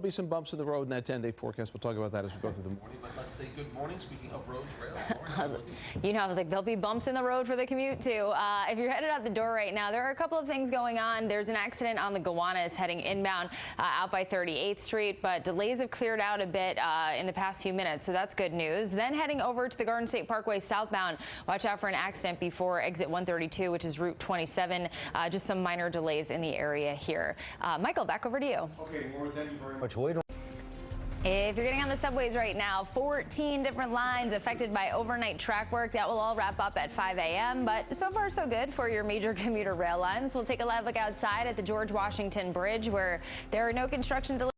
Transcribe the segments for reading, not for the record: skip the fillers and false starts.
be some bumps in the road in that 10-day forecast. We'll talk about that as we go through the morning. But let's say good morning. Speaking of roads, rails. You know, I was like, there'll be bumps in the road for the commute, too. If you're headed out the door right now, there are a couple of things going on. There's an accident on the Gowanus heading inbound out by 38th Street, but delays have cleared out a bit in the past few minutes, so that's good news. Then heading over to the Garden State Parkway southbound, watch out for an accident before exit 132, which is Route 27. Just some minor delays in the area here. Michael, back over to you. Okay, Maura, thank you very much. If you're getting on the subways right now, 14 different lines affected by overnight track work. That will all wrap up at 5 a.m., but so far so good for your major commuter rail lines. We'll take a live look outside at the George Washington Bridge, where there are no construction delays.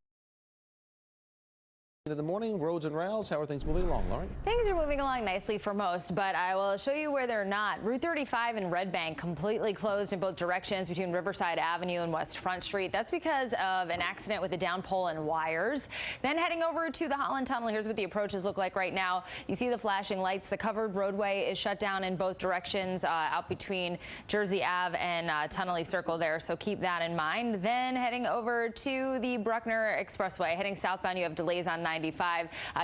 In the morning, roads and rails, how are things moving along, Lauren? Things are moving along nicely for most, but I will show you where they're not. Route 35 in Red Bank completely closed in both directions between Riverside Avenue and West Front Street. That's because of an accident with a down pole and wires. Then heading over to the Holland Tunnel, here's what the approaches look like right now. You see the flashing lights. The covered roadway is shut down in both directions out between Jersey Ave and Tunnelly Circle there, so keep that in mind. Then heading over to the Bruckner Expressway, heading southbound, you have delays on 95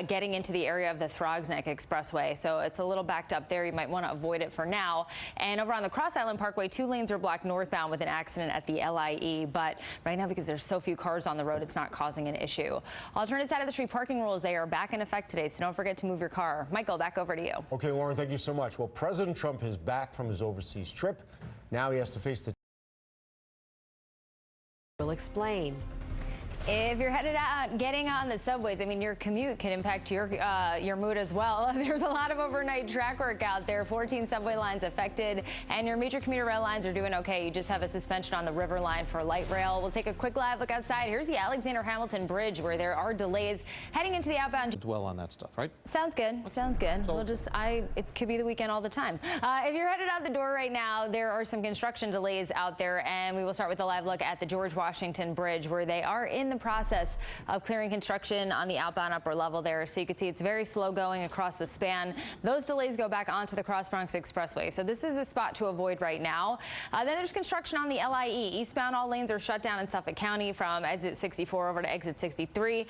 getting into the area of the Throgsneck Expressway, so it's a little backed up there. You might want to avoid it for now. And over on the Cross Island Parkway, 2 lanes are blocked northbound with an accident at the LIE, but right now, because there's so few cars on the road, it's not causing an issue. Alternate side of the street parking rules, they are back in effect today, so don't forget to move your car. Michael, back over to you. Okay, Warren, thank you so much. Well, President Trump is back from his overseas trip. Now he has to face the... We'll explain. If you're headed out, getting on the subways, I mean, your commute can impact your mood as well. There's a lot of overnight track work out there. 14 subway lines affected, and your major commuter rail lines are doing okay. You just have a suspension on the River Line for light rail. We'll take a quick live look outside. Here's the Alexander Hamilton Bridge, where there are delays heading into the outbound. Dwell on that stuff, right? Sounds good. Sounds good. So, it could be the weekend all the time. If you're headed out the door right now, there are some construction delays out there, and we will start with a live look at the George Washington Bridge, where they are in the process of clearing construction on the outbound upper level there. So you can see it's very slow going across the span. Those delays go back onto the Cross Bronx Expressway. So this is a spot to avoid right now. Then there's construction on the LIE. Eastbound, all lanes are shut down in Suffolk County from exit 64 over to exit 63.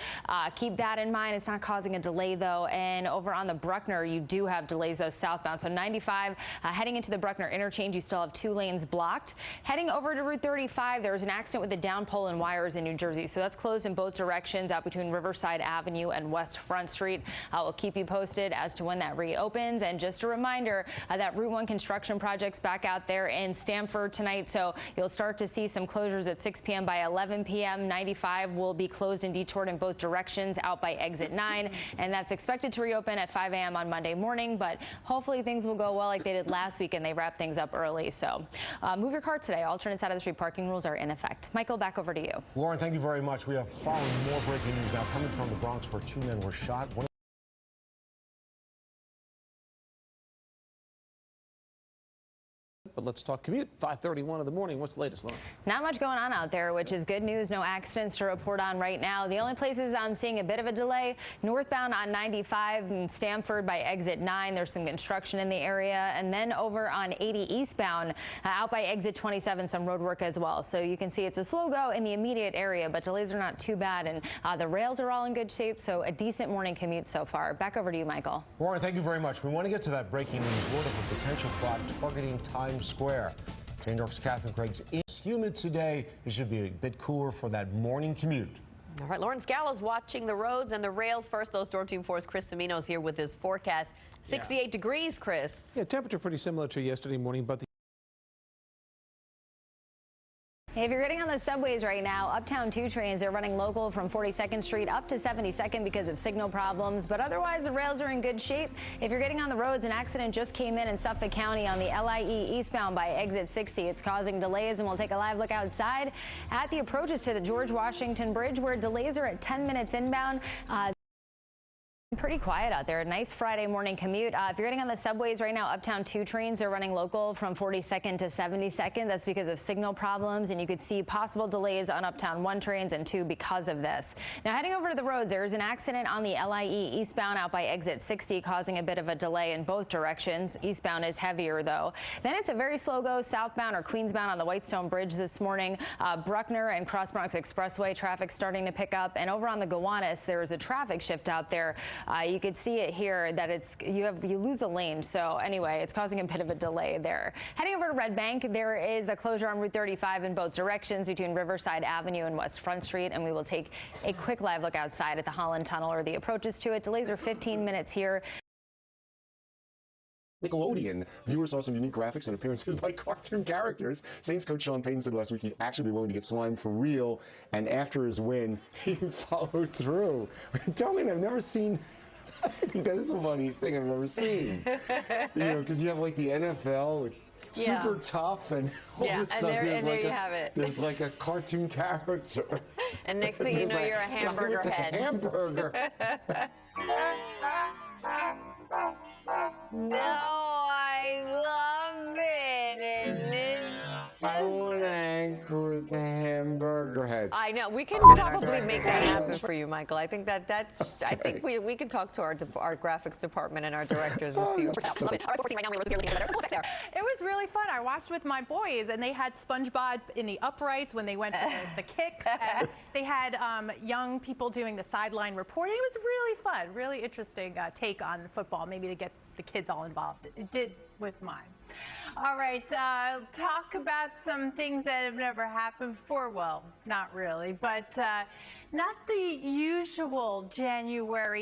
Keep that in mind. It's not causing a delay, though. And over on the Bruckner, you do have delays, though, southbound. So 95 heading into the Bruckner interchange, you still have 2 lanes blocked. Heading over to Route 35, there's an accident with a down pole and wires in New Jersey. So that's closed in both directions out between Riverside Avenue and West Front Street. We'll keep you posted as to when that reopens. And just a reminder that Route 1 construction project's back out there in Stamford tonight. So you'll start to see some closures at 6 p.m. by 11 p.m. 95 will be closed and detoured in both directions out by exit 9. And that's expected to reopen at 5 a.m. on Monday morning. But hopefully things will go well like they did last week and they wrap things up early. So move your car today. Alternate side of the street parking rules are in effect. Michael, back over to you. Lauren, thank you very much. We have following more breaking news now coming from the Bronx, where 2 men were shot. But let's talk commute. 5:31 in the morning. What's the latest, Lauren? Not much going on out there, which is good news. No accidents to report on right now. The only places I'm seeing a bit of a delay, northbound on 95 in Stamford by exit 9. There's some construction in the area. And then over on 80 eastbound out by exit 27, some road work as well. So you can see it's a slow go in the immediate area, but delays are not too bad. And the rails are all in good shape, so a decent morning commute so far. Back over to you, Michael. Warren, thank you very much. We want to get to that breaking news. Word of a potential plot targeting Times Square. New York's Catherine Craig's. It's humid today. It should be a bit cooler for that morning commute. All right, Lauren Scala's watching the roads and the rails first. Those Storm Team 4's Chris Semino's here with his forecast. 68 degrees, Chris. Yeah, temperature pretty similar to yesterday morning, but If you're getting on the subways right now, Uptown 2 trains are running local from 42nd Street up to 72nd because of signal problems. But otherwise, the rails are in good shape. If you're getting on the roads, an accident just came in Suffolk County on the LIE eastbound by exit 60. It's causing delays, and we'll take a live look outside at the approaches to the George Washington Bridge, where delays are at 10 minutes inbound. Pretty quiet out there. A nice Friday morning commute. If you're getting on the subways right now, Uptown 2 trains are running local from 42nd to 72nd. That's because of signal problems, and you could see possible delays on Uptown 1 trains and 2 because of this. Now, heading over to the roads, there's an accident on the LIE eastbound out by exit 60, causing a bit of a delay in both directions. Eastbound is heavier, though. Then it's a very slow go southbound or Queensbound on the Whitestone Bridge this morning. Bruckner and Cross Bronx Expressway traffic starting to pick up, and over on the Gowanus, there is a traffic shift out there. You could see it here that you lose a lane. So anyway, it's causing a bit of a delay there. Heading over to Red Bank, there is a closure on Route 35 in both directions between Riverside Avenue and West Front Street. And we will take a quick live look outside at the Holland Tunnel or the approaches to it. Delays are 15 minutes here. Nickelodeon. Viewers saw some unique graphics and appearances by cartoon characters. Saints coach Sean Payton said last week he'd actually be willing to get slime for real, and after his win, he followed through. Tell me, I've never seen. I think that's the funniest thing I've ever seen. You know, because you have like the NFL with super tough, and all of a sudden there's like a cartoon character. And next thing you know, you're a hamburger head. Hamburger. No, I love it. And it's just... I want to anchor with the hamburger head. I know. We can probably make that happen for you, Michael. I think that's. I think we can talk to our graphics department and our directors and see. It was really fun. I watched with my boys, and they had SpongeBob in the uprights when they went for the kicks. And they had young people doing the sideline reporting. It was really fun, really interesting take on football, maybe to get the kids all involved. It did with mine. All right, talk about some things that have never happened before. Well, not really, but not the usual January